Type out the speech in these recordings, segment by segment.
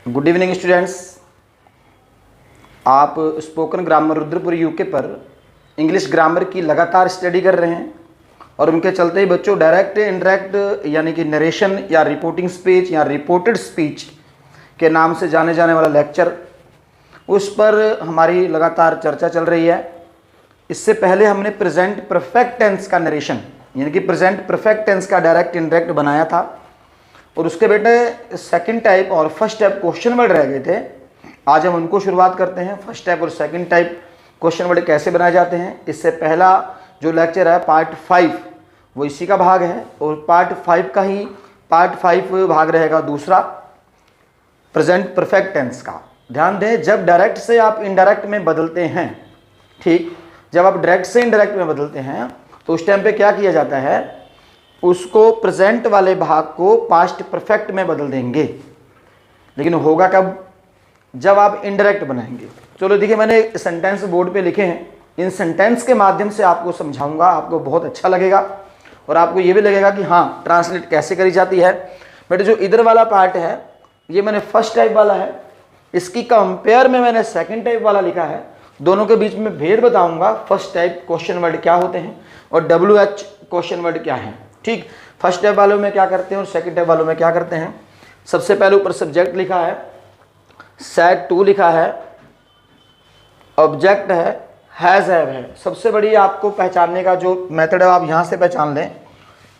Good evening students. आप spoken grammar Rudrapur UK पर English grammar की लगातार स्टडी कर रहे हैं और उनके चलते ही बच्चों डायरेक्ट इनडायरेक्ट यानी कि नरेशन या रिपोर्टिंग स्पीच या रिपोर्टेड स्पीच के नाम से जाने जाने वाला लेक्चर, उस पर हमारी लगातार चर्चा चल रही है। इससे पहले हमने प्रेजेंट परफेक्ट टेंस का नरेशन यानी कि प्रेजेंट परफेक्ट टेंस का डायरेक्ट इनडायरेक्ट बनाया था और उसके बेटे सेकंड टाइप और फर्स्ट टाइप क्वेश्चन वर्ड रह गए थे। आज हम उनको शुरुआत करते हैं। फर्स्ट टाइप और सेकंड टाइप क्वेश्चन वर्ड कैसे बनाए जाते हैं। इससे पहला जो लेक्चर है पार्ट 5 वो इसी का भाग है और पार्ट 5 का ही पार्ट 5 भाग रहेगा दूसरा प्रेजेंट परफेक्ट टेंस का। ध्यान दें, जब डायरेक्ट से आप इनडायरेक्ट में बदलते हैं, ठीक, जब आप डायरेक्ट से इनडायरेक्ट में बदलते हैं तो उस टाइम पे क्या किया जाता है, उसको प्रेजेंट वाले भाग को पास्ट परफेक्ट में बदल देंगे। लेकिन होगा कब, जब आप इनडायरेक्ट बनाएंगे। चलो देखिए, मैंने सेंटेंस बोर्ड पे लिखे हैं, इन सेंटेंस के माध्यम से आपको समझाऊंगा, आपको बहुत अच्छा लगेगा और आपको ये भी लगेगा कि हाँ ट्रांसलेट कैसे करी जाती है। बट जो इधर वाला पार्ट है ये मैंने फर्स्ट टाइप वाला है, इसकी कंपेयर में मैंने सेकंड टाइप वाला लिखा है। दोनों के बीच में भेद बताऊंगा, फर्स्ट टाइप क्वेश्चन वर्ड क्या होते हैं और WH क्वेश्चन वर्ड क्या है। ठीक, फर्स्ट टाइप वालों में क्या करते हैं और सेकंड टाइप वालों में क्या करते हैं। सबसे पहले ऊपर सब्जेक्ट लिखा है, सेट टू लिखा है, ऑब्जेक्ट है, हैज हैव है। सबसे बड़ी आपको पहचानने का जो मेथड है आप यहाँ से पहचान लें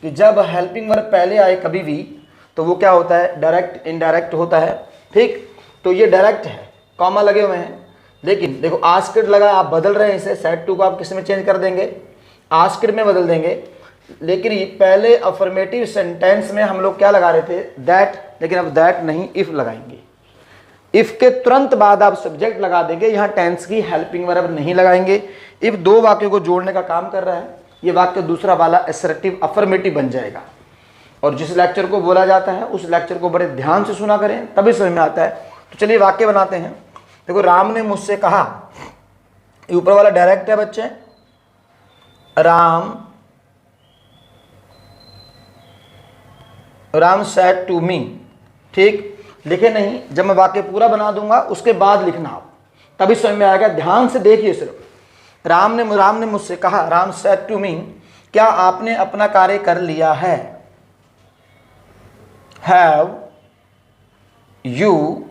कि जब हेल्पिंग वर्ब पहले आए कभी भी तो वो क्या होता है, डायरेक्ट इनडायरेक्ट होता है। ठीक, तो ये डायरेक्ट है, कॉमा लगे हुए हैं। लेकिन देखो आस्क्ड लगा, आप बदल रहे हैं इसे, सेट टू को आप किस में चेंज कर देंगे, आस्क्ड में बदल देंगे। लेकिन ये पहले अफर्मेटिव सेंटेंस में हम लोग क्या लगा रहे थे, दैट, लेकिन अब दैट नहीं इफ लगाएंगे। इफ के तुरंत बाद आप सब्जेक्ट लगा देंगे, यहाँ टेंस की हेल्पिंग वर्ब नहीं लगाएंगे। इफ दो वाक्यों को जोड़ने का काम कर रहा है, ये वाक्य दूसरा वाला असर्टिव अफर्मेटिव बन जाएगा। और जिस लेक्चर को बोला जाता है उस लेक्चर को बड़े ध्यान से सुना करें, तभी समझ में आता है। तो चलिए वाक्य बनाते हैं। देखो, राम ने मुझसे कहा, ये ऊपर वाला डायरेक्ट है बच्चे, राम सेड टू मी। ठीक, लिखे नहीं, जब मैं वाक्य पूरा बना दूंगा उसके बाद लिखना आप, तभी समझ में आएगा। ध्यान से देखिए सिर्फ। राम ने मुझसे कहा, राम सेड टू मी, क्या आपने अपना कार्य कर लिया है। Have you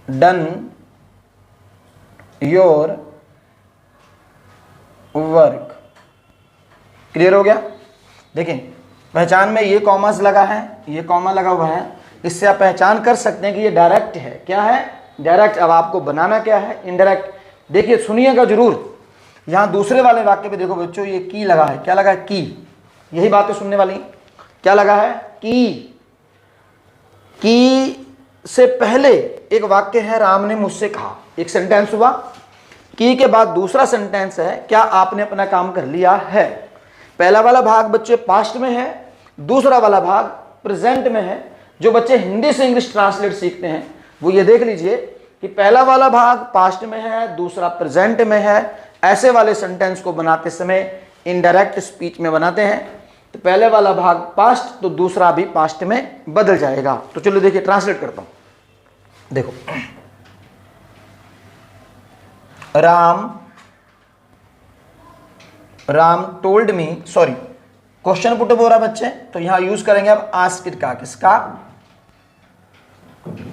done your work. Clear हो गया। देखें, पहचान में ये कॉमास लगा है, ये कॉमा लगा हुआ है, इससे आप पहचान कर सकते हैं कि ये डायरेक्ट है। क्या है, डायरेक्ट। अब आपको बनाना क्या है, इनडायरेक्ट। देखिए सुनिएगा जरूर। यहाँ दूसरे वाले वाक्य पे देखो बच्चों, ये की लगा है। क्या लगा है, की। यही बातें सुनने वाली। क्या लगा है, की से पहले एक वाक्य है, राम ने मुझसे कहा, एक सेंटेंस हुआ। की के बाद दूसरा सेंटेंस है, क्या आपने अपना काम कर लिया है। पहला वाला भाग बच्चे पास्ट में है, दूसरा वाला भाग प्रेजेंट में है। जो बच्चे हिंदी से इंग्लिश ट्रांसलेट सीखते हैं वो ये देख लीजिए कि पहला वाला भाग पास्ट में है, दूसरा प्रेजेंट में है। ऐसे वाले सेंटेंस को बनाते समय इनडायरेक्ट स्पीच में बनाते हैं, तो पहले वाला भाग पास्ट तो दूसरा भी पास्ट में बदल जाएगा। तो चलो देखिए, ट्रांसलेट करता हूं। देखो, Ram told me, sorry question put हो रहा बच्चे, तो यहां यूज करेंगे अब आस्क्ड का। किसका,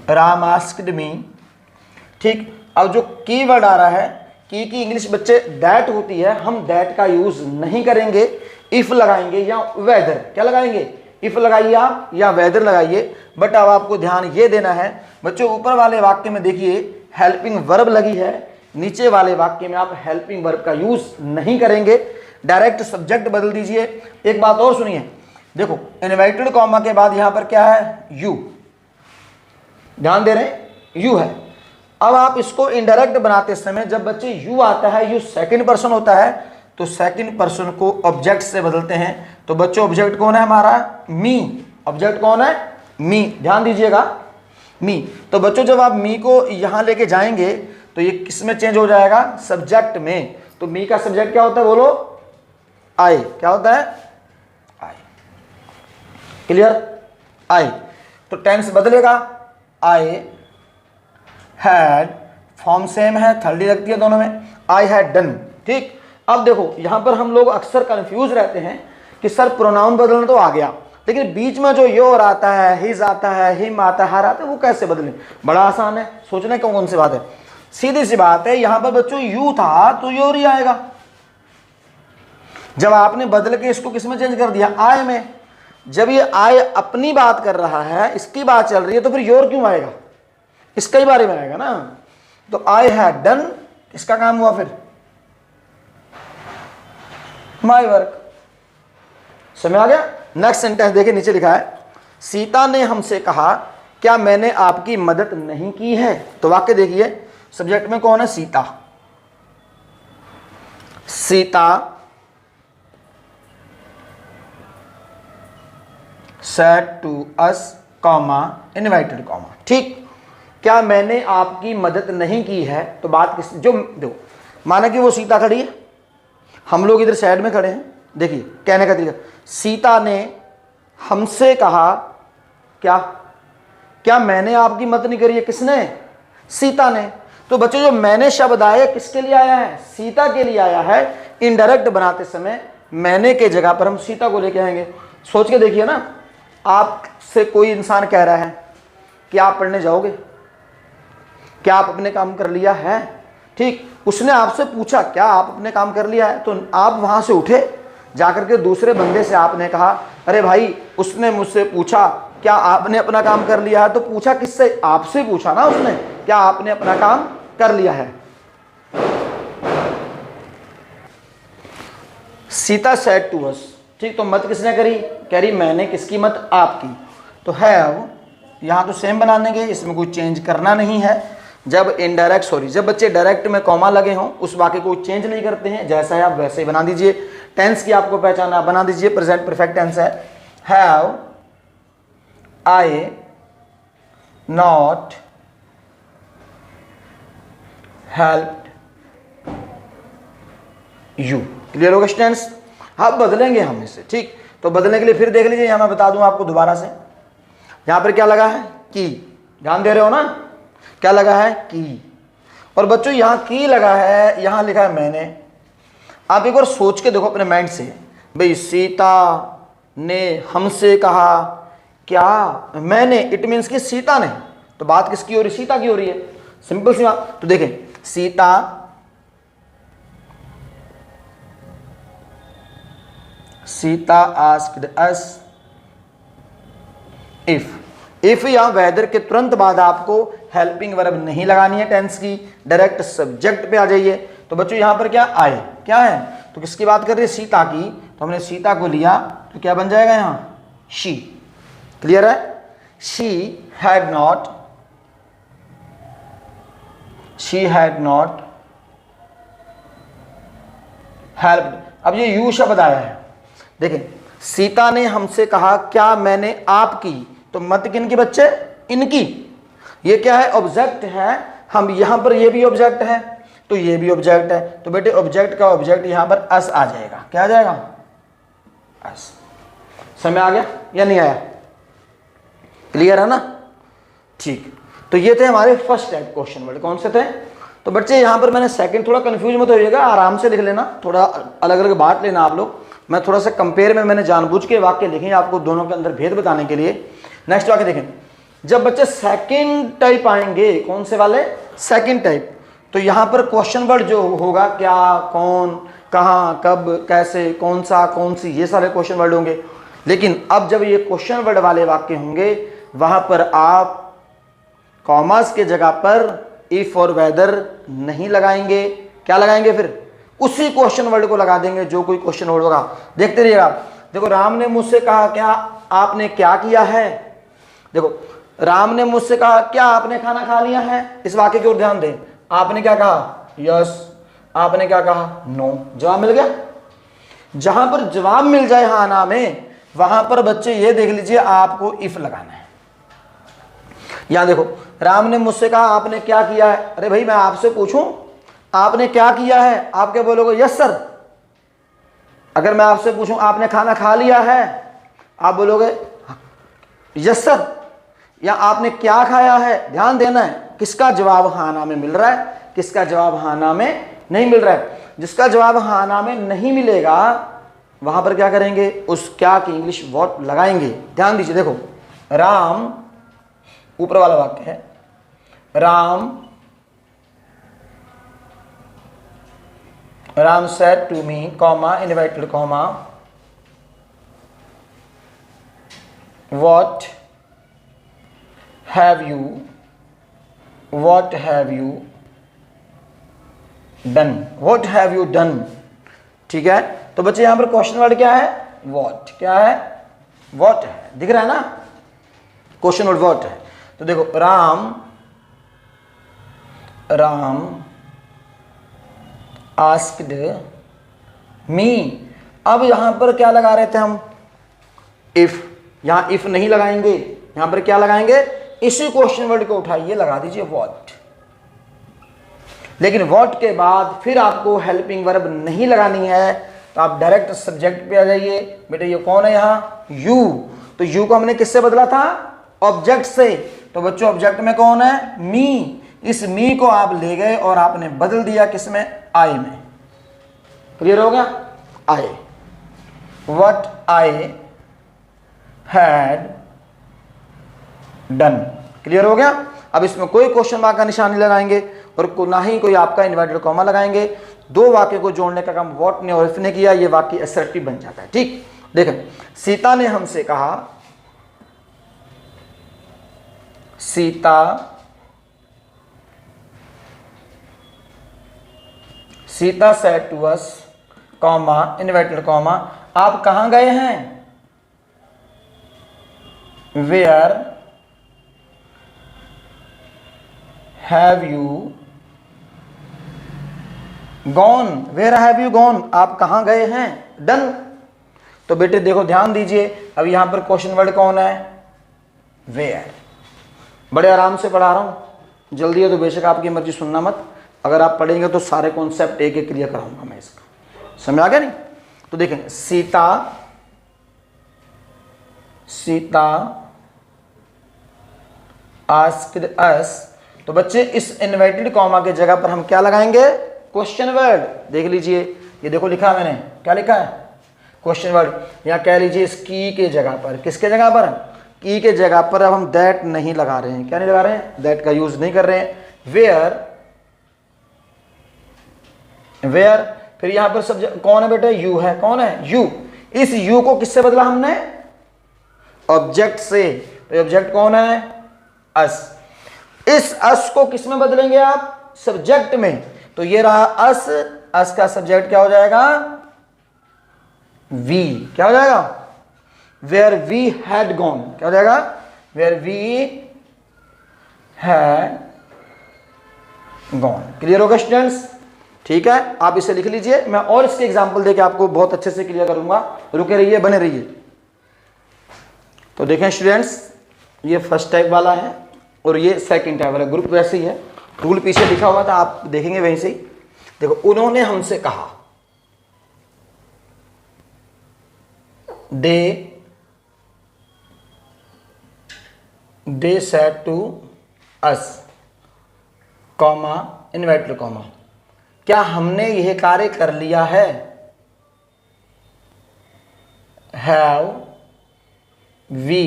राम आस्क्ड मी। ठीक, अब जो कीवर्ड आ रहा है, की इंग्लिश बच्चे दैट होती है, हम दैट का यूज नहीं करेंगे, इफ लगाएंगे या वेदर। क्या लगाएंगे, इफ लगाइए आप या वेदर लगाइए। बट अब आपको ध्यान ये देना है बच्चों, ऊपर वाले वाक्य में देखिए हेल्पिंग वर्ब लगी है, नीचे वाले वाक्य में आप हेल्पिंग वर्ब का यूज नहीं करेंगे, डायरेक्ट सब्जेक्ट बदल दीजिए। एक बात और सुनिए, देखो इनवर्टेड कॉमा के बाद यहां पर क्या है, यू। ध्यान दे रहे हैं, यू है। अब आप इसको इनडायरेक्ट बनाते समय जब बच्चे यू आता है, यू सेकंड पर्सन होता है, तो सेकंड पर्सन को ऑब्जेक्ट से बदलते हैं। तो बच्चों ऑब्जेक्ट कौन है हमारा, मी। ऑब्जेक्ट कौन है, मी। ध्यान दीजिएगा, मी। तो बच्चों जब आप मी को यहां लेके जाएंगे तो ये किस में चेंज हो जाएगा, सब्जेक्ट में। तो मी का सब्जेक्ट क्या होता है, बोलो, आई। क्या होता है, आई। क्लियर, आई। तो टेंस बदलेगा, आई हैड, फॉर्म सेम है, थर्ड लगती है दोनों में, आई हैड डन। ठीक, अब देखो यहां पर हम लोग अक्सर कंफ्यूज रहते हैं कि सर प्रोनाउन बदलना तो आ गया, लेकिन बीच में जो योर आता है, हिज आता है, हिम आता है, हर आता है, वो कैसे बदलें? बड़ा आसान है, सोचने कौन सी बात है, सीधी सी बात है। यहां पर बच्चों यू था तो योर ही आएगा। जब आपने बदल के इसको किस में चेंज कर दिया? आई में। जब ये आई अपनी बात कर रहा है, इसकी बात चल रही है, तो फिर योर क्यों आएगा? इसका ही बारे में आएगा ना। तो आई हैड डन, किसका काम हुआ फिर? My work. समझ आ गया? नेक्स्ट सेंटेंस देखिए, नीचे लिखा है सीता ने हमसे कहा क्या मैंने आपकी मदद नहीं की है? तो वाक्य देखिए, सब्जेक्ट में कौन है? Sita. Sita said to us, invited, ठीक। क्या मैंने आपकी मदद नहीं की है? तो बात किस, जो देखो, माना कि वो सीता खड़ी है, हम लोग इधर साइड में खड़े हैं। देखिए कहने का तरीका, सीता ने हमसे कहा क्या? क्या मैंने आपकी मदद नहीं करी है? किसने? सीता ने। तो बच्चों जो मैंने शब्द आया किसके लिए आया है? सीता के लिए आया है। इनडायरेक्ट बनाते समय मैंने के जगह पर हम सीता को लेके आएंगे। सोच के देखिए ना, आपसे कोई इंसान कह रहा है कि आप पढ़ने जाओगे, क्या आप अपने काम कर लिया है? ठीक, उसने आपसे पूछा क्या आप अपने काम कर लिया है? तो आप वहां से उठे, जाकर के दूसरे बंदे से आपने कहा अरे भाई उसने मुझसे पूछा क्या आपने अपना काम कर लिया है? तो पूछा किससे? आपसे पूछा ना उसने, क्या आपने अपना काम कर लिया है? सीता सेड टू अस, ठीक। तो मत किसने करी? कह रही मैंने। किसकी मत? आपकी। तो हैव यहाँ तो सेम बना देंगे, इसमें कोई चेंज करना नहीं है। जब जब बच्चे डायरेक्ट में कॉमा लगे हों उस वाक्य को चेंज नहीं करते हैं, जैसा है आप वैसे ही बना दीजिए। टेंस की आपको पहचान आप बना दीजिए, प्रेजेंट परफेक्ट टेंस है। Have I not helped you. Clear होगा टेंस? अब बदलेंगे हम इसे, ठीक। तो बदलने के लिए फिर देख लीजिए, यहां मैं बता दूं आपको दोबारा से। यहां पर क्या लगा है? की। ध्यान दे रहे हो ना? क्या लगा है? की। और बच्चों यहां की लगा है, यहां लिखा है मैंने। आप एक बार सोच के देखो अपने माइंड से, भाई सीता ने हमसे कहा क्या मैंने, इट मीन्स कि सीता ने। तो बात किसकी हो रही? सीता की हो रही है। सिंपल सी बात। तो देखें, सीता आस्क्ड अस इफ या वेदर के तुरंत बाद आपको हेल्पिंग वर्ब नहीं लगानी है टेंस की, डायरेक्ट सब्जेक्ट पे आ जाइए। तो बच्चों यहां पर क्या आए, क्या है? तो किसकी बात कर रही है? सीता की। तो हमने सीता को लिया तो क्या बन जाएगा यहां? शी। क्लियर है? She had not helped. अब ये यू शब्द आया है, देखें, सीता ने हमसे कहा क्या मैंने आपकी, तो मत किन की बच्चे? इनकी। ये क्या है? ऑब्जेक्ट है। हम यहां पर ये भी ऑब्जेक्ट है तो ये भी ऑब्जेक्ट है, तो बेटे ऑब्जेक्ट का ऑब्जेक्ट यहां पर अस आ जाएगा। क्या आ जाएगा? अस। समझ आ गया या नहीं आया? क्लियर है ना? ठीक। तो ये थे हमारे फर्स्ट टाइप क्वेश्चन वर्ड। कौन से थे? तो बच्चे यहां पर मैंने सेकंड, थोड़ा कंफ्यूज मत होइएगा, आराम से लिख लेना, थोड़ा अलग अलग बांट लेना आप लोग। मैं थोड़ा सा कंपेयर में मैंने जानबूझ के वाक्य लिखे आपको दोनों के अंदर भेद बताने के लिए। नेक्स्ट वाक्य देखें, जब बच्चे सेकंड टाइप आएंगे, कौन से वाले? Second type. तो यहां पर क्वेश्चन वर्ड जो होगा, क्या, कौन, कहां, कब, कैसे, कौन सा, कौन सी, ये सारे क्वेश्चन वर्ड होंगे। लेकिन अब जब ये क्वेश्चन वर्ड वाले वाक्य होंगे वहां पर आप कॉमास के जगह पर इफ और वेदर नहीं लगाएंगे। क्या लगाएंगे? फिर उसी क्वेश्चन वर्ड को लगा देंगे जो कोई क्वेश्चन वर्ड होगा। देखते रहिएगा। देखो, राम ने मुझसे कहा क्या आपने क्या किया है? देखो, राम ने मुझसे कहा क्या आपने खाना खा लिया है? इस वाक्य की ओर ध्यान दें। आपने क्या कहा? यस। आपने क्या कहा? नो। जवाब मिल गया। जहां पर जवाब मिल जाए हाँ ना में, वहां पर बच्चे ये देख लीजिए आपको इफ लगाना है। यहां देखो, राम ने मुझसे कहा आपने क्या किया है। अरे भाई मैं आपसे पूछूं आपने क्या किया है, आप क्या बोलोगे? Yes sir. अगर मैं आपसे पूछूं आपने खाना खा लिया है, आप बोलोगे यस सर। या आपने क्या खाया है, ध्यान देना है किसका जवाब हाँ ना में मिल रहा है, किसका जवाब हाँ ना में नहीं मिल रहा है। जिसका जवाब हाँ ना में नहीं मिलेगा वहां पर क्या करेंगे, उस क्या की इंग्लिश व्हाट लगाएंगे। ध्यान दीजिए, देखो राम, ऊपर वाला वाक्य है, Ram said to me, comma, invited, comma, what have you done, what have you done। ठीक है, तो बच्चे यहां पर क्वेश्चन वर्ड क्या है, what, क्या है, what है, दिख रहा है ना, क्वेश्चन वर्ड what है। तो देखो राम आस्क्ड मी, अब यहां पर क्या लगा रहे थे हम, इफ, यहां इफ नहीं लगाएंगे, यहां पर क्या लगाएंगे, इसी क्वेश्चन वर्ड को उठाइए लगा दीजिए व्हाट। लेकिन व्हाट के बाद फिर आपको हेल्पिंग वर्ब नहीं लगानी है, तो आप डायरेक्ट सब्जेक्ट पे आ जाइए। बेटा ये कौन है यहाँ, यू, तो यू को हमने किससे बदला था, ऑब्जेक्ट से, तो बच्चों ऑब्जेक्ट में कौन है, मी, इस मी को आप ले गए और आपने बदल दिया किसमें, आई में। क्लियर हो गया, I, what I had done. Clear हो गया। अब इसमें कोई क्वेश्चन मार्क का निशान नहीं लगाएंगे और ना ही कोई आपका इन्वर्टेड कॉमा लगाएंगे। दो वाक्य को जोड़ने का काम व्हाट ने और इफ ने किया, ये वाक्य असर्टिव बन जाता है। ठीक, देखें, सीता ने हमसे कहा, Sita said to us, comma, inverted comma, आप कहां गए हैं, where have you gone, where have you gone, आप कहां गए हैं, डन। तो बेटे देखो ध्यान दीजिए, अब यहां पर क्वेश्चन वर्ड कौन है, वेयर। बड़े आराम से पढ़ा रहा हूं, जल्दी है तो बेशक आपकी मर्जी, सुनना मत, अगर आप पढ़ेंगे तो सारे कॉन्सेप्ट एक एक क्लियर कराऊंगा मैं इसका, समझ आ गया नहीं। तो देखें, सीता आस्क्ड अस, तो बच्चे इस इन्वर्टेड कॉमा के जगह पर हम क्या लगाएंगे, क्वेश्चन वर्ड। देख लीजिए, ये देखो लिखा मैंने, क्या लिखा है, क्वेश्चन वर्ड। या कह लीजिए इस की के जगह पर, किसके जगह पर, की के जगह पर अब हम दैट नहीं लगा रहे हैं, क्या नहीं लगा रहे हैं, दैट का यूज नहीं कर रहे हैं। वेयर, फिर यहां पर सब्जेक्ट कौन है बेटे, यू है, कौन है, यू। इस यू को किससे बदला हमने, ऑब्जेक्ट से, तो ऑब्जेक्ट कौन है, अस। इस अस को किस में बदलेंगे आप, सब्जेक्ट में, तो ये रहा अस, अस का सब्जेक्ट क्या हो जाएगा, वी, क्या हो जाएगा, वेयर वी हैड गॉन, क्या हो जाएगा, where we had gone. Clear होगा स्टूडेंट्स। ठीक है, आप इसे लिख लीजिए, मैं और इसके एग्जाम्पल देके आपको बहुत अच्छे से क्लियर करूंगा, रुके रहिए, बने रहिए। तो देखें स्टूडेंट्स, ये फर्स्ट टाइप वाला है और ये सेकंड टाइप वाला, ग्रुप वैसे ही है, रूल पीछे लिखा हुआ था, आप देखेंगे वहीं से ही। देखो, उन्होंने हमसे कहा, they said to us, comma, inverted comma, क्या हमने यह कार्य कर लिया है, have we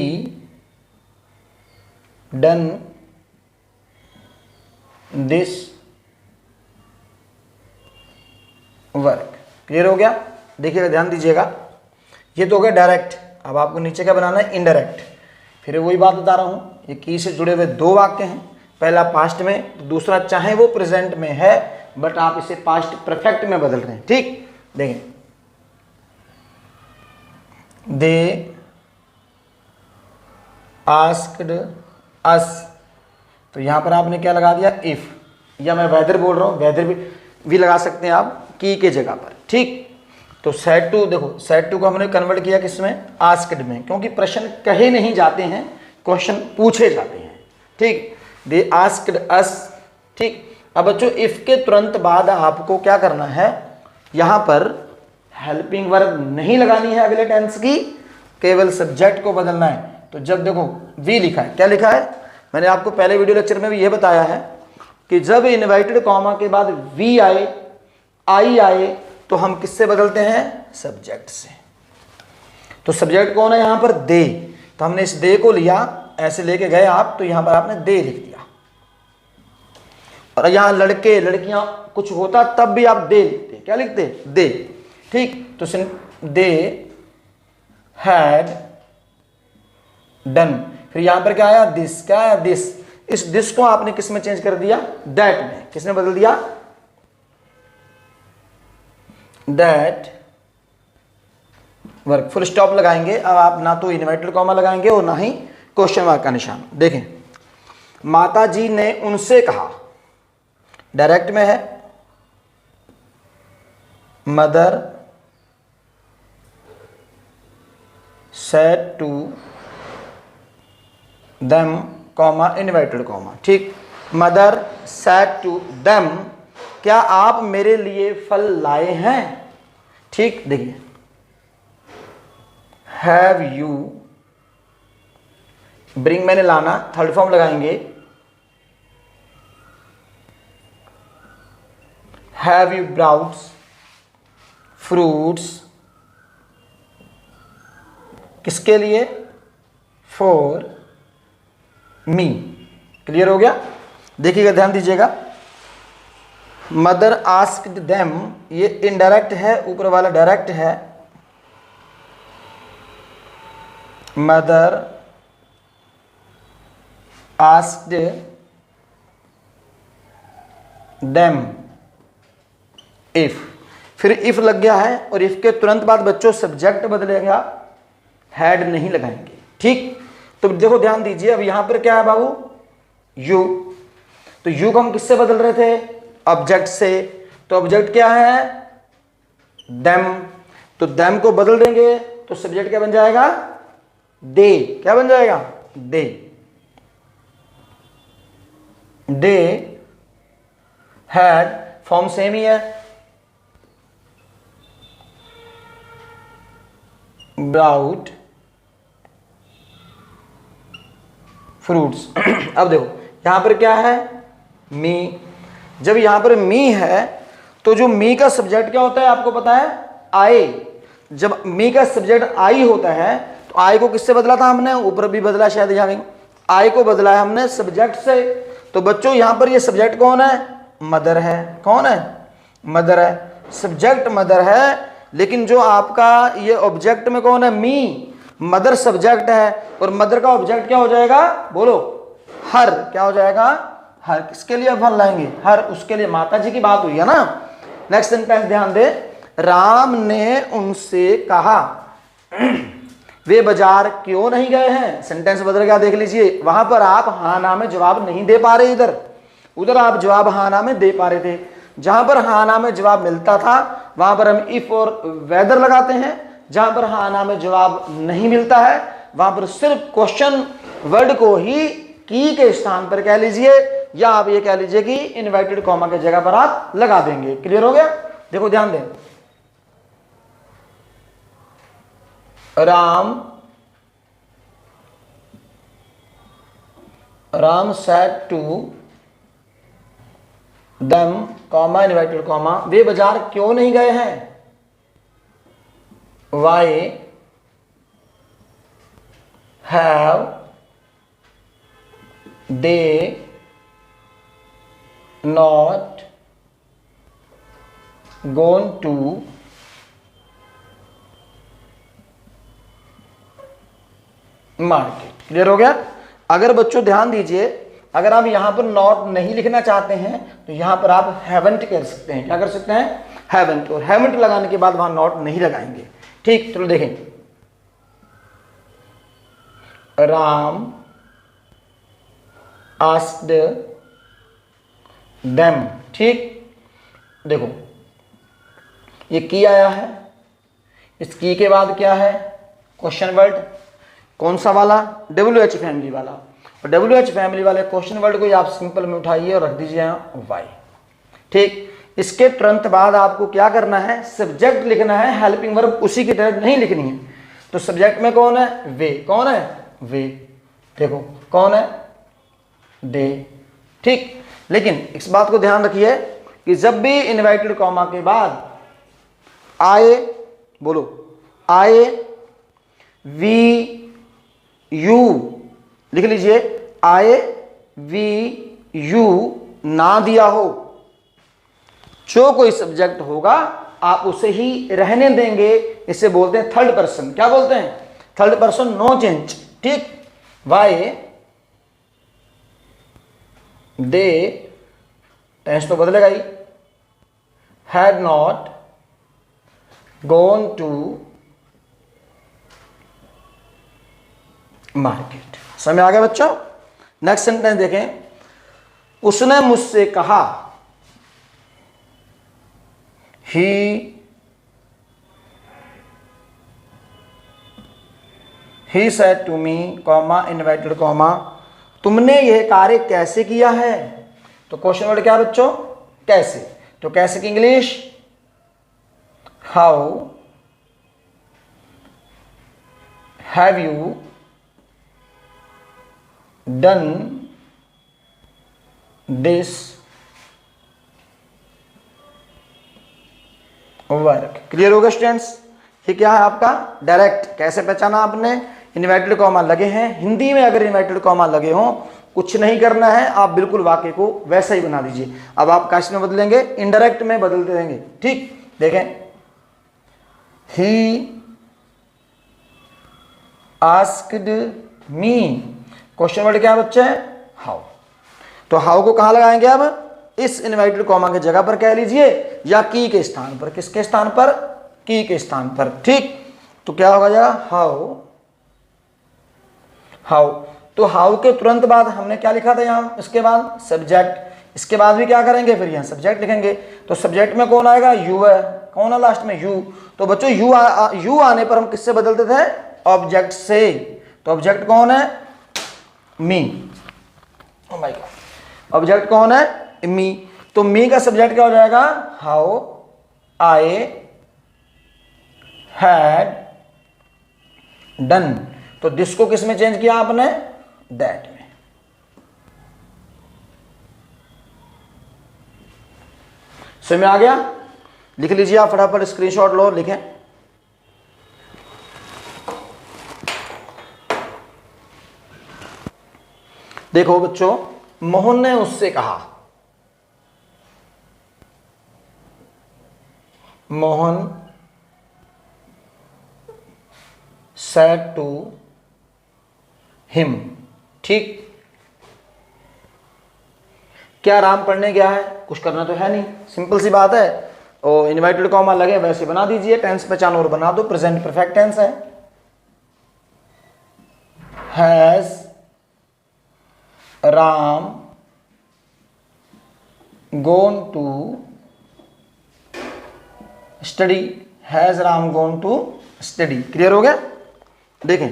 done this work. Clear हो गया। देखिएगा, ध्यान दीजिएगा, ये तो हो गया डायरेक्ट। अब आपको नीचे क्या बनाना है, इनडायरेक्ट। फिर वही बात बता रहा हूं, ये की से जुड़े हुए दो वाक्य हैं, पहला पास्ट में, दूसरा चाहे वो प्रेजेंट में है बट आप इसे पास्ट परफेक्ट में बदल रहे हैं। ठीक, देखें, दे आस्क्ड अस, तो यहां पर आपने क्या लगा दिया, इफ, या मैं वेदर बोल रहा हूं, वेदर भी लगा सकते हैं आप की के जगह पर। ठीक, तो सेड टू, देखो सेड टू को हमने कन्वर्ट किया किसमें, आस्क्ड में, क्योंकि प्रश्न कहे नहीं जाते हैं, क्वेश्चन पूछे जाते हैं। ठीक, दे आस्क्ड अस। ठीक, अब बच्चों इफ के तुरंत बाद आपको क्या करना है, यहां पर हेल्पिंग वर्ब नहीं लगानी है अगले टेंस की, केवल सब्जेक्ट को बदलना है। तो जब देखो वी लिखा है, क्या लिखा है, मैंने आपको पहले वीडियो लेक्चर में भी यह बताया है कि जब इन्वर्टेड कॉमा के बाद वी आए, आई आए, तो हम किससे बदलते हैं, सब्जेक्ट से। तो सब्जेक्ट कौन है यहाँ पर, दे, तो हमने इस दे को लिया, ऐसे लेके गए आप, तो यहाँ पर आपने दे लिख दिया। और यहाँ लड़के लड़कियां कुछ होता तब भी आप दे लिखते, क्या लिखते, दे, ठीक। तो दे हैड डन, फिर यहां पर क्या आया, दिस, क्या आया, दिस। इस दिस को आपने किस में चेंज कर दिया, दैट में, किसने बदल दिया, दैट वर्क। फुल स्टॉप लगाएंगे अब आप, ना तो इन्वर्टेड कॉमा लगाएंगे और ना ही क्वेश्चन मार्क का निशान। देखें, माता जी ने उनसे कहा, डायरेक्ट में है, mother said to them, comma inverted comma, ठीक। मदर सेड टू देम, क्या आप मेरे लिए फल लाए हैं, ठीक। देखिए, हैव यू, ब्रिंग मैंने लाना, थर्ड फॉर्म लगाएंगे, हैव यू ब्राउट फ्रूट्स, किसके लिए, फॉर मी। क्लियर हो गया, देखिएगा, ध्यान दीजिएगा। मदर आस्क्ड देम, ये इनडायरेक्ट है, ऊपर वाला डायरेक्ट है। मदर आस्क्ड देम इफ, फिर इफ लग गया है, और इफ के तुरंत बाद बच्चों सब्जेक्ट बदलेगा, हैड नहीं लगाएंगे, ठीक। तो देखो ध्यान दीजिए, अब यहां पर क्या है बाबू, यू, तो यू को हम किससे बदल रहे थे, ऑब्जेक्ट से। तो ऑब्जेक्ट क्या है, देम, तो देम को बदल देंगे तो सब्जेक्ट क्या बन जाएगा, दे, क्या बन जाएगा, दे, दे हैड, फॉर्म सेम ही है, ब्राउट फ्रूट्स। अब देखो यहां पर क्या है, मी, जब यहां पर मी है तो जो मी का सब्जेक्ट क्या होता है आपको पता है, आई। जब मी का सब्जेक्ट आई होता है तो आई को किससे बदला था हमने, ऊपर भी बदला शायद, यहाँ कहीं आई को बदला है हमने सब्जेक्ट से। तो बच्चों यहां पर ये सब्जेक्ट कौन है, मदर है, कौन है, मदर है, सब्जेक्ट मदर है, लेकिन जो आपका ये ऑब्जेक्ट में कौन है, मी, मदर सब्जेक्ट है, और मदर का ऑब्जेक्ट क्या हो जाएगा, बोलो, हर, क्या हो जाएगा, हर। किसके लिए फल लाएंगे, हर, उसके लिए, माता जी की बात हुई है ना। नेक्स्ट सेंटेंस ध्यान दे, राम ने उनसे कहा वे बाजार क्यों नहीं गए हैं। सेंटेंस बदल गया, देख लीजिए, वहां पर आप हाँ ना में जवाब नहीं दे पा रहे, इधर उधर आप जवाब हाँ ना में दे पा रहे थे। जहां पर हाँ ना में जवाब मिलता था वहां पर हम इफ और वेदर लगाते हैं, जहां पर हाँ ना में जवाब नहीं मिलता है वहां पर सिर्फ क्वेश्चन वर्ड को ही की के स्थान पर कह लीजिए, या आप ये कह लीजिए कि इन्वर्टेड कॉमा की जगह पर आप लगा देंगे। क्लियर हो गया, देखो ध्यान दें, Ram said to them, comma inverted comma, वे बाजार क्यों नहीं गए हैं, why have they not gone to market. Clear हो गया। अगर बच्चों ध्यान दीजिए, अगर आप यहां पर नॉट नहीं लिखना चाहते हैं तो यहां पर आप हैवंट कर सकते हैं। क्या कर सकते हैं, हैवंट, और हैवंट लगाने के बाद वहां नॉट नहीं लगाएंगे। ठीक, चलो देखें, राम आस्क्ड देम। ठीक, देखो ये की आया है, इस की के बाद क्या है, क्वेश्चन वर्ड, कौन सा वाला, WH फैमिली वाला। और WH फैमिली वाले क्वेश्चन वर्ड को आप सिंपल में उठाइए और रख दीजिए यहाँ वाई। ठीक, इसके तुरंत बाद आपको क्या करना है, सब्जेक्ट लिखना है, हेल्पिंग वर्ब उसी की तरह नहीं लिखनी है। तो सब्जेक्ट में कौन है, वे, कौन है, वे। देखो कौन है, दे। ठीक, लेकिन इस बात को ध्यान रखिए कि जब भी इन्वर्टेड कॉमा के बाद आए, बोलो आए, वी, यू, लिख लीजिए, आए, वी, यू ना दिया हो, जो कोई सब्जेक्ट होगा आप उसे ही रहने देंगे। इसे बोलते हैं थर्ड पर्सन। क्या बोलते हैं? Third person, no change. ठीक, वाई, दे, टेंस तो बदलेगा ही, had not gone to market. समझ आ गया बच्चों? नेक्स्ट सेंटेंस देखें, उसने मुझसे कहा, he said to me, comma inverted comma, तुमने यह कार्य कैसे किया है? तो क्वेश्चन वर्ड क्या बच्चों? कैसे। तो कैसे की English, how have you done this work. Clear होगा स्टूडेंट्स? ये क्या है आपका डायरेक्ट। कैसे पहचाना आपने? इन्वर्टेड कॉमा लगे हैं। हिंदी में अगर इन्वर्टेड कॉमा लगे हों, कुछ नहीं करना है, आप बिल्कुल वाक्य को वैसा ही बना दीजिए। अब आप कैश में बदलेंगे? इनडायरेक्ट में बदलते रहेंगे। ठीक, देखें, he asked me, question word क्या बच्चे? हाउ। तो हाउ को कहां लगाएंगे? अब इस इन्वर्टेड कॉमा की जगह पर कह लीजिए, या की के स्थान पर। किसके स्थान पर? की के स्थान पर। ठीक, तो क्या होगा जाएगा? How, how. तो हाउ के तुरंत बाद हमने क्या लिखा था यहां? इसके बाद सब्जेक्ट। इसके बाद भी क्या करेंगे? फिर यहां सब्जेक्ट लिखेंगे। तो सब्जेक्ट में कौन आएगा? यू है। कौन है लास्ट में? यू। तो बच्चों यू आने पर हम किससे बदलते थे? ऑब्जेक्ट से। तो ऑब्जेक्ट कौन है? मी। ओह माय गॉड, ऑब्जेक्ट कौन है? मी। तो मी का सब्जेक्ट क्या हो जाएगा? How I had done. तो दिस को किस में चेंज किया आपने? दैट में। समझ में आ गया? लिख लीजिए आप फटाफट, स्क्रीनशॉट लो, लिखें। देखो बच्चों, मोहन ने उससे कहा, मोहन said to him। ठीक, क्या राम पढ़ने गया है? कुछ करना तो है नहीं, सिंपल सी बात है। और इन्वर्टेड कॉमा लगे वैसे बना दीजिए। टेंस पहचानो और बना दो। प्रेजेंट परफेक्ट टेंस है। Has Ram gone to study. Has Ram gone to study. Clear हो गया? देखें,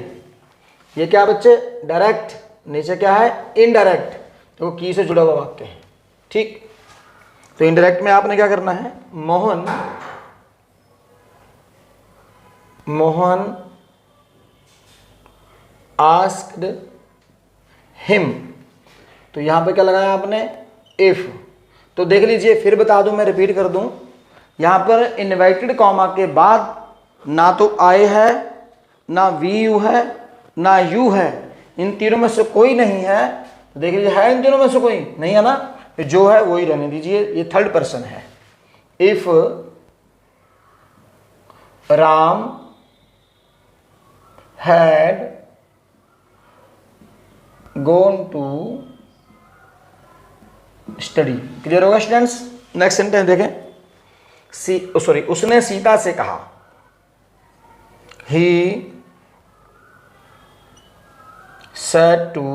ये क्या बच्चे? डायरेक्ट। नीचे क्या है? इनडायरेक्ट। तो की से जुड़ा हुआ वाक्य है। ठीक, तो इनडायरेक्ट में आपने क्या करना है? Mohan asked him. तो यहां पे क्या लगाया आपने? इफ। तो देख लीजिए, फिर बता दूं, मैं रिपीट कर दूं, यहां पर इन्वर्टेड कॉमा के बाद ना तो आई है, ना वी यू है, ना यू है। इन तीनों में से कोई नहीं है। तो देख लीजिए, है इन तीनों में से कोई नहीं है ना? जो है वही रहने दीजिए, ये थर्ड पर्सन है। If Ram had gone to study. Clear होगा स्टूडेंट्स? नेक्स्ट सेंटेंस देखें। उसने सीता से कहा, he said to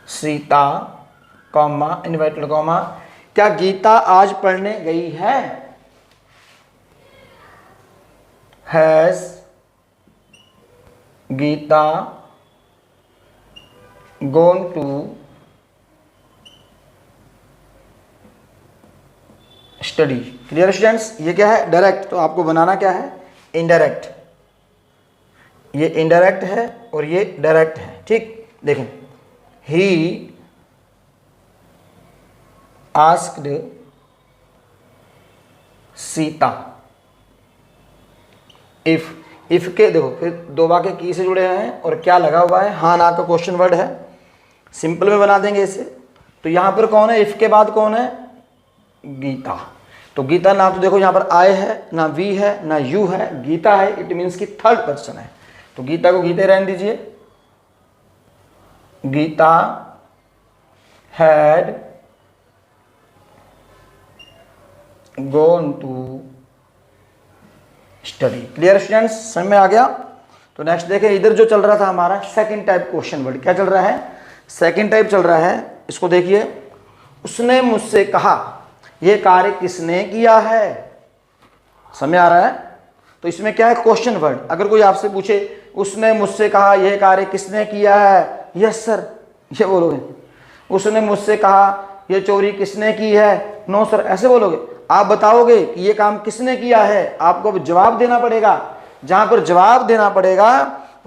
Sita, comma inverted comma, क्या गीता आज पढ़ने गई है? Has Gita gone to study. Clear students? ये क्या है? डायरेक्ट। तो आपको बनाना क्या है? इनडायरेक्ट। ये इनडायरेक्ट है और ये डायरेक्ट है। ठीक, देखें, he asked Sita if, if के देखो फिर दो वाक्य की से जुड़े हैं और क्या लगा हुआ है, हाँ ना का क्वेश्चन वर्ड है। सिंपल में बना देंगे इसे। तो यहां पर कौन है, इफ के बाद कौन है, गीता। तो गीता ना तो देखो यहां पर आई है, ना वी है, ना यू है, गीता है। इट मीन्स की थर्ड पर्सन है। तो गीता को गीता रहने दीजिए। Gita had gone to study. Clear students, समझ में आ गया। तो नेक्स्ट देखें, इधर जो चल रहा था हमारा सेकंड टाइप क्वेश्चन वर्ड, क्या चल रहा है, सेकंड टाइप चल रहा है। इसको देखिए, उसने मुझसे कहा यह कार्य किसने किया है। समझ आ रहा है। तो इसमें क्या है, क्वेश्चन वर्ड। अगर कोई आपसे पूछे उसने मुझसे कहा यह कार्य किसने किया है, यस सर, ये बोलोगे। उसने मुझसे कहा यह चोरी किसने की है, नो सर, ऐसे बोलोगे। आप बताओगे कि ये काम किसने किया है, आपको जवाब देना पड़ेगा। जहां पर जवाब देना पड़ेगा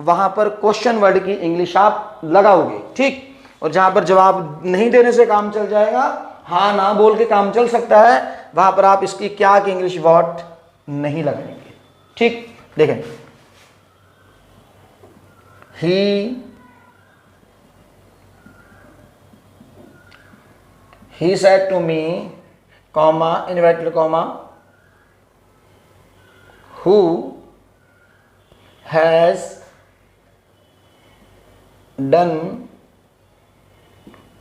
वहां पर क्वेश्चन वर्ड की इंग्लिश आप लगाओगे। ठीक, और जहां पर जवाब नहीं देने से काम चल जाएगा, हाँ ना बोल के काम चल सकता है, वहां पर आप इसकी क्या की इंग्लिश वर्ड नहीं लगाएंगे। ठीक, देखें, he said to me, comma, inverted comma, who has done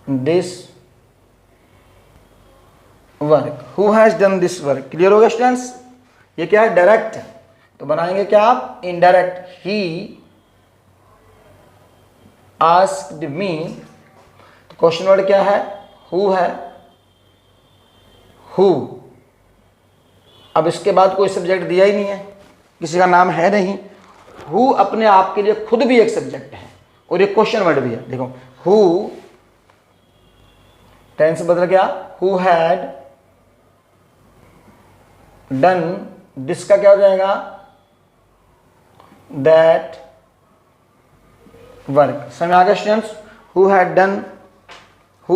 this work, who has done this work। Clear हो गया स्टूडेंट्स। ये क्या है, डायरेक्ट है। तो बनाएंगे क्या आप, इनडायरेक्ट। ही आस्क्ड मी, तो क्वेश्चन वर्ड क्या है, हु है, हु। अब इसके बाद कोई सब्जेक्ट दिया ही नहीं है, किसी का नाम है नहीं। हु अपने आप के लिए खुद भी एक सब्जेक्ट है और एक क्वेश्चन वर्ड भी है। देखो, हु टेंस बदल गया, हु हैड डन, दिस का क्या हो जाएगा, दैट वर्क। समझ आ गया students. Who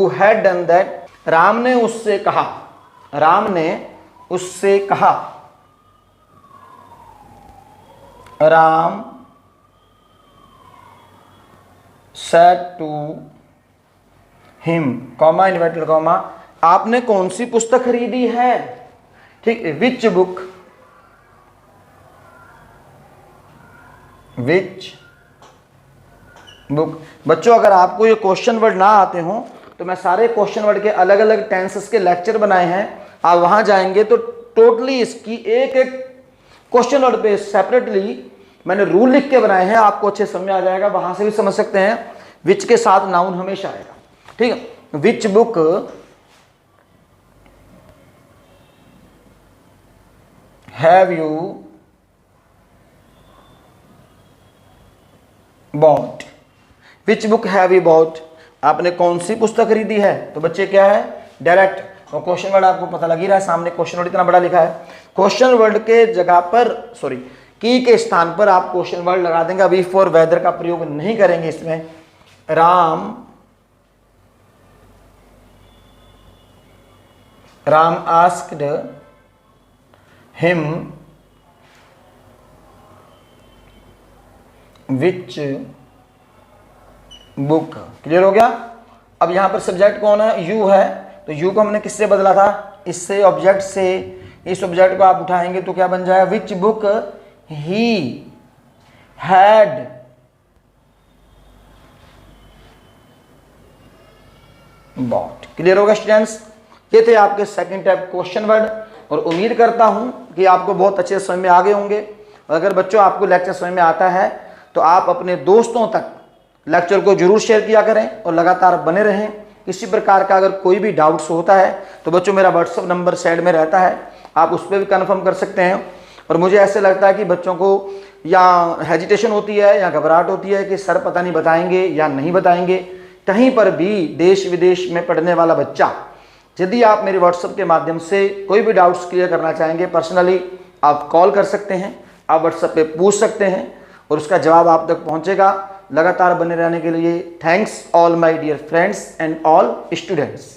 had done that. Ram ने उससे कहा, राम ने उससे कहा, Ram said to him, comma inverted comma, आपने कौन सी पुस्तक खरीदी है। ठीक, विच बुक, विच बुक। बच्चों अगर आपको ये क्वेश्चन वर्ड ना आते हो तो मैं सारे क्वेश्चन वर्ड के अलग अलग टेंसेस के लेक्चर बनाए हैं। आप वहां जाएंगे तो टोटली इसकी एक एक क्वेश्चन वर्ड पे सेपरेटली मैंने रूल लिख के बनाए हैं, आपको अच्छे समझ आ जाएगा। वहां से भी समझ सकते हैं। विच के साथ नाउन हमेशा आएगा। ठीक है, which book have you bought, which book have you bought, आपने कौन सी पुस्तक खरीदी है। तो बच्चे क्या है, डायरेक्ट। और क्वेश्चन वर्ड आपको पता लग ही रहा है, सामने क्वेश्चन वर्ड इतना बड़ा लिखा है। क्वेश्चन वर्ड के जगह पर, सॉरी, की के स्थान पर आप क्वेश्चन वर्ड लगा देंगे। अभी फॉर वेदर का प्रयोग नहीं करेंगे इसमें। Ram asked him which book. Clear हो गया। अब यहां पर सब्जेक्ट कौन है, यू है। तो यू को हमने किससे बदला था, इससे, ऑब्जेक्ट से। इस ऑब्जेक्ट को आप उठाएंगे तो क्या बन जाएगा, which book he had bought. Clear होगा स्टूडेंट्स। ये थे आपके सेकंड टाइप क्वेश्चन वर्ड और उम्मीद करता हूं कि आपको बहुत अच्छे समझ में आ गए होंगे। अगर बच्चों आपको लेक्चर समझ में आता है तो आप अपने दोस्तों तक लेक्चर को जरूर शेयर किया करें और लगातार बने रहें। किसी प्रकार का अगर कोई भी डाउट्स होता है तो बच्चों मेरा व्हाट्सअप नंबर साइड में रहता है, आप उस पर भी कन्फर्म कर सकते हैं। और मुझे ऐसे लगता है कि बच्चों को या हेजिटेशन होती है या घबराहट होती है कि सर पता नहीं बताएंगे या नहीं बताएंगे। कहीं पर भी देश विदेश में पढ़ने वाला बच्चा, यदि आप मेरे व्हाट्सएप के माध्यम से कोई भी डाउट्स क्लियर करना चाहेंगे, पर्सनली आप कॉल कर सकते हैं, आप व्हाट्सएप पे पूछ सकते हैं और उसका जवाब आप तक पहुंचेगा। लगातार बने रहने के लिए thanks all my dear friends and all students.